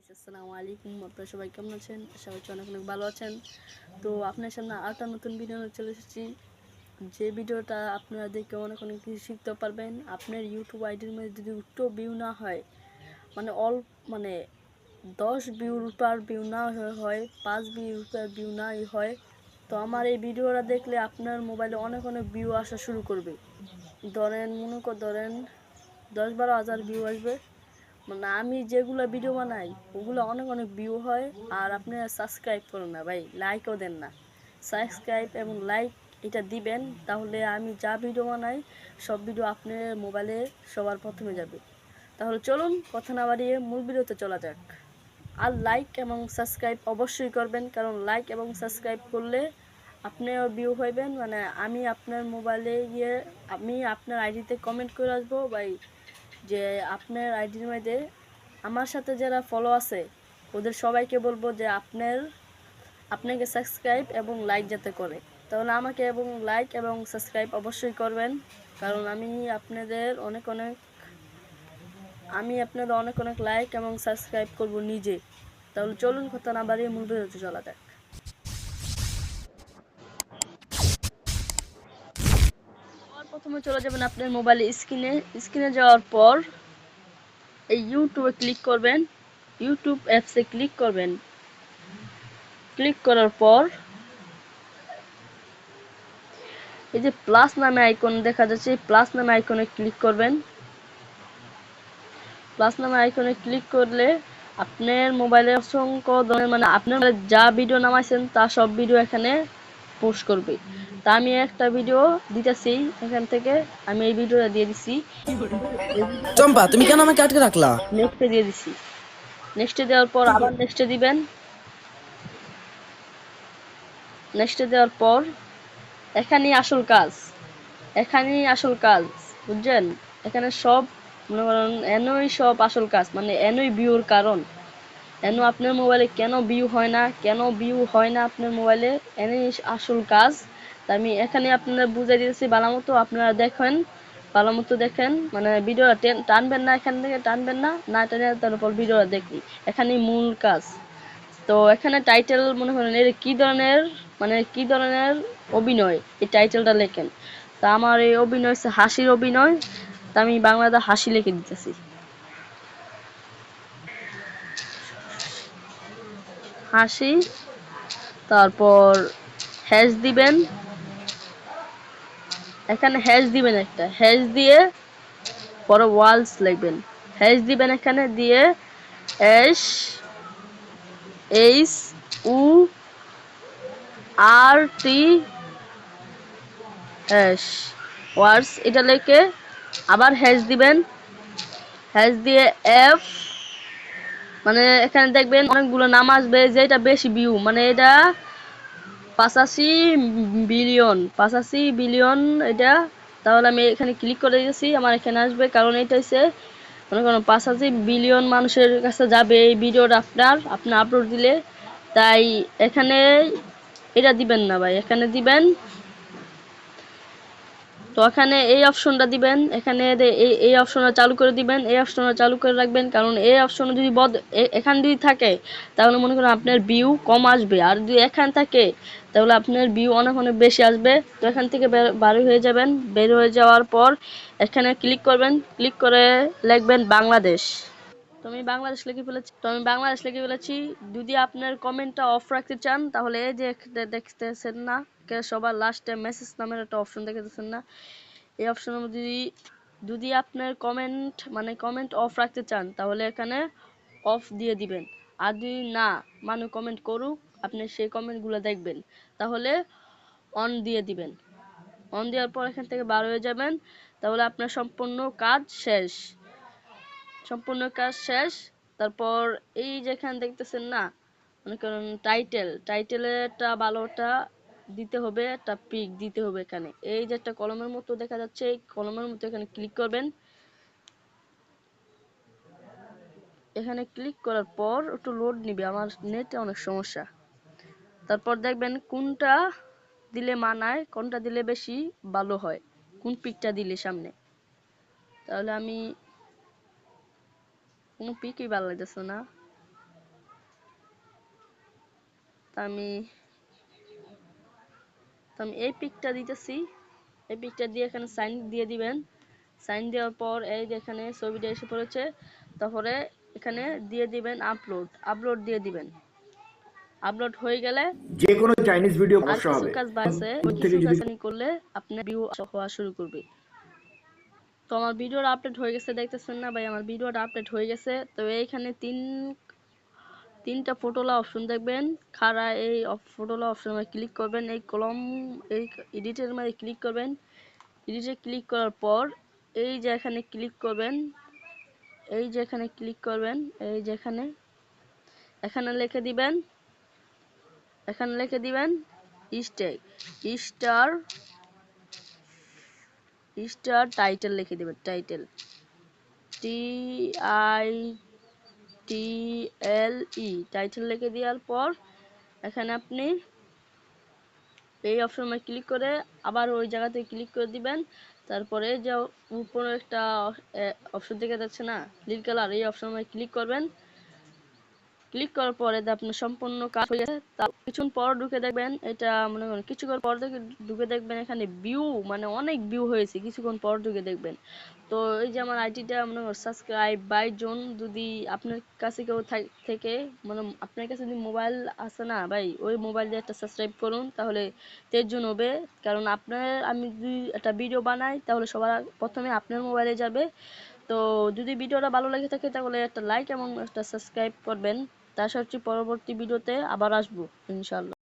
আসসালামু আলাইকুম, আপনারা সবাই কেমন আছেন? আশা করছি অনেক অনেক ভালো আছেন। তো আপনার সামনে আরেকটা নতুন ভিডিও নিয়ে চলে এসেছি। যে ভিডিওটা আপনারা দেখে অনেক অনেক কিছু শিখতে পারবেন। আপনার ইউটিউব আইডির মধ্যে যদি একটু ভিউ না হয়, মানে মানে 10 ভিউর পার ভিউ না হয়, 5 ভিউর পার ভিউ নাই হয়, তো আমার এই ভিডিওটা দেখলে আপনার মোবাইলে অনেক অনেক ভিউ আসা শুরু করবে। ধরেন 10-12 হাজার ভিউ আসবে। মানে আমি যেগুলো ভিডিও বানাই ওগুলো অনেক অনেক ভিউ হয়। আর আপনারা সাবস্ক্রাইব করেন না ভাই, লাইকও দেন না। সাবস্ক্রাইব এবং লাইক এটা দিবেন, তাহলে আমি যা ভিডিও বানাই সব ভিডিও আপনার মোবাইলে সবার প্রথমে যাবে। তাহলে চলুন কথা না বাড়িয়ে মূল ভিডিওতে চলা যাক। আর লাইক এবং সাবস্ক্রাইব অবশ্যই করবেন, কারণ লাইক এবং সাবস্ক্রাইব করলে আপনিও ভিউ হইবেন। মানে আমি আপনার মোবাইলে গিয়ে আমি আপনার আইডিতে কমেন্ট করে আসবো ভাই, যে আপনার আইডির মধ্যে আমার সাথে যারা ফলো আছে ওদের সবাইকে বলবো যে আপনাকে সাবস্ক্রাইব এবং লাইক যাতে করে। তাহলে আমাকে এবং লাইক এবং সাবস্ক্রাইব অবশ্যই করবেন, কারণ আপনাদের অনেক অনেক লাইক এবং সাবস্ক্রাইব করব নিজে। তাহলে চলুন কথা না বাড়িয়ে মূল ভিডিওতে চলা যাক। প্রথমে চলে যাবেন আপনার মোবাইলে স্ক্রিনে যাওয়ার পর এই ইউটিউবে ক্লিক করবেন। ইউটিউব অ্যাপসে ক্লিক করবেন। ক্লিক করার পর এই যে প্লাস নামে আইকন দেখা যাচ্ছে, এই প্লাস নামে আইকনে ক্লিক করবেন। প্লাস নামে আইকনে ক্লিক করলে আপনার মোবাইলে অসংখ্য ধরনের, মানে আপনার যা ভিডিও নামাইছেন তা সব ভিডিও এখানে পোস্ট করবে। তা আমি একটা ভিডিও দিতেছি এখান থেকে, আমি এই ভিডিওটা দিয়ে দিছি। চম্পা, তুমি কেন আমাকে আটকে রাখলা? নেক্সটে দিয়ে দিছি। নেক্সটে দেওয়ার পর আবার নেক্সটে দিবেন। নেক্সটে দেওয়ার পর এখানেই আসল কাজ, বুঝছেন? এখানে সব মনে করেন এনই সব আসল কাজ, মানে এনই ভিউর কারণ। আপনার মোবাইলে কেন ভিউ হয় না আপনার মোবাইলে, এনেই আসল কাজ। তা আমি এখানে আপনারা বুঝাই দিয়েছি ভালোমতো, আপনারা দেখেন, মানে ভিডিওটা টানবেন না, এখান থেকে টানবেন না, না টেনে তারপর ভিডিওটা দেখুন। এখানেই মূল কাজ। তো এখানে টাইটেল মনে করেন এর কি ধরনের অভিনয়, এই টাইটেলটা লেখেন। তা আমার এই অভিনয় হচ্ছে হাসির অভিনয়, তা আমি বাংলাতে হাসি লিখে দিতেছি। হাসি, তারপর হ্যাশ দিবেন। এখানে হ্যাশ দিবেন, একটা হ্যাশ দিয়ে পরে ওয়ালস লিখবেন। হ্যাশ দিবেন এখানে দিয়ে এস এইচ উ আর টি এস ওয়ার্ডস, এটা লিখে আবার হ্যাশ দিবেন। হ্যাশ দিয়ে এফ, মানে এখানে দেখবেন অনেকগুলো নাম আসবে, যেটা বেশি ভিউ, মানে এটা 85 বিলিয়ন এটা। তাহলে আমি এখানে ক্লিক করে দিয়েছি, আমার এখানে আসবে, কারণ এটা হচ্ছে মনে করেন 85 বিলিয়ন মানুষের কাছে যাবে এই ভিডিওটা আপনার আপলোড দিলে। তাই এখানে এটা দিবেন না ভাই, এখানে দিবেন। তো এখানে এই অপশনটা দিবেন, এখানে এই অপশনটা চালু করে দিবেন, এই অপশনটা চালু করে রাখবেন, কারণ এই অপশন যদি এখানে যদি থাকে তাহলে মনে করেন আপনার ভিউ কম আসবে, আর যদি এখানে থাকে তাহলে আপনার ভিউ অনেক অনেক বেশি আসবে। তো এখান থেকে বের হয়ে যাবেন। বের হয়ে যাওয়ার পর এখানে ক্লিক করবেন, ক্লিক করে লিখবেন বাংলাদেশ। তো আমি বাংলাদেশ লিখে ফেলেছি। যদি আপনার কমেন্টটা অফ রাখতে চান তাহলে এই যে দেখতেছেন না, সবার লাস্টে মেসেজ নামের একটা অপশন দেখতেছেন না, এই অপশনের মধ্যে যদি আপনার কমেন্ট অফ রাখতে চান তাহলে এখানে অফ দিয়ে দিবেন। আর যদি না মানুষ কমেন্ট করুক, আপনি সেই কমেন্টগুলো দেখবেন, তাহলে অন দিয়ে দিবেন। অন দেওয়ার পর এখান থেকে বার হয়ে যাবেন। তাহলে আপনার সম্পূর্ণ কাজ শেষ। তারপর এই যেখানে দেখতেছেন না, মনে করেন টাইটেলটা ভালোটা দিতে হবে, একটা পিক দিতে হবে। এখানে এই যে একটা কলমের মতো দেখা যাচ্ছে, এই কলমের মতো এখানে ক্লিক করবেন। এখানে ক্লিক করার পর একটু লোড নিবে, আমার নেটে অনেক সমস্যা। তারপর দেখবেন কোনটা দিলে মানায়, কোনটা দিলে বেশি ভালো হয়, কোন পিকটা দিলে সামনে। তাহলে আমি কোনো পিকই ভালো লাগতেছে না, আমি এই পিকটা দিতেছি, এই পিকটা দিয়ে এখানে সাইন দিয়ে দিবেন। সাইন দেওয়ার পর এই যে এখানে ছবিটা এসে পড়েছে, তারপরে এখানে দিয়ে দিবেন আপলোড দিয়ে দিবেন। আপলোড হয়ে গেলে যে কোনো চাইনিজ ভিডিও আর বসা কিছু হবে কাজ বাড়ছে, ওই থেকে কিছু যদি কাজ করলে আপনার ভিউ হওয়া শুরু করবে। তো আমার ভিডিওর আপডেট হয়ে গেছে, দেখতেছেন না ভাই আমার ভিডিওটা আপডেট হয়ে গেছে। তো এইখানে তিনটা ফটোলা অপশন দেখবেন, খাড়া এই ফটোলা অপশনে ক্লিক করবেন, এই কলম এই এডিটের মধ্যে ক্লিক করবেন। এডিটে ক্লিক করার পর এই যে এখানে ক্লিক করবেন, এই যে এখানে ক্লিক করবেন, এই যে এখানে লিখে দিবেন, এখানে লিখে দিবেন স্টার টাইটেল লিখে দিবেন, টাইটেল TITLE টাইটেল লিখে দেওয়ার পর এখানে আপনি এই অপশনে ক্লিক করে আবার ওই জায়গাতে ক্লিক করে দিবেন। তারপরে যে উপরে একটা অপশন দেখা যাচ্ছে না নীল কালার, এই অপশনে ক্লিক করবেন। ক্লিক করার পরে আপনার সম্পূর্ণ কাজ হয়ে গেছে। তার কিছুক্ষণ পর ঢুকে দেখবেন, এটা মনে করেন কিছুক্ষণ পর ঢুকে দেখবেন এখানে ভিউ মানে অনেক ভিউ হয়েছে, কিছুক্ষণ পর ঢুকে দেখবেন। তো এই যে আমার আইডিটা মনে করেন সাবস্ক্রাইব 22 জন, যদি আপনার কাছে কেউ থেকে মানে আপনার কাছে যদি মোবাইল আছে না ভাই, ওই মোবাইল দিয়ে একটা সাবস্ক্রাইব করুন, তাহলে 23 জন হবে। কারণ আপনার আমি যদি একটা ভিডিও বানাই তাহলে সবার প্রথমে আপনার মোবাইলে যাবে। তো যদি ভিডিওটা ভালো লাগে থাকে তাহলে একটা লাইক এবং একটা সাবস্ক্রাইব করবেন। তা আশা করছি পরবর্তী ভিডিওতে আবার আসবো ইনশাআল্লাহ।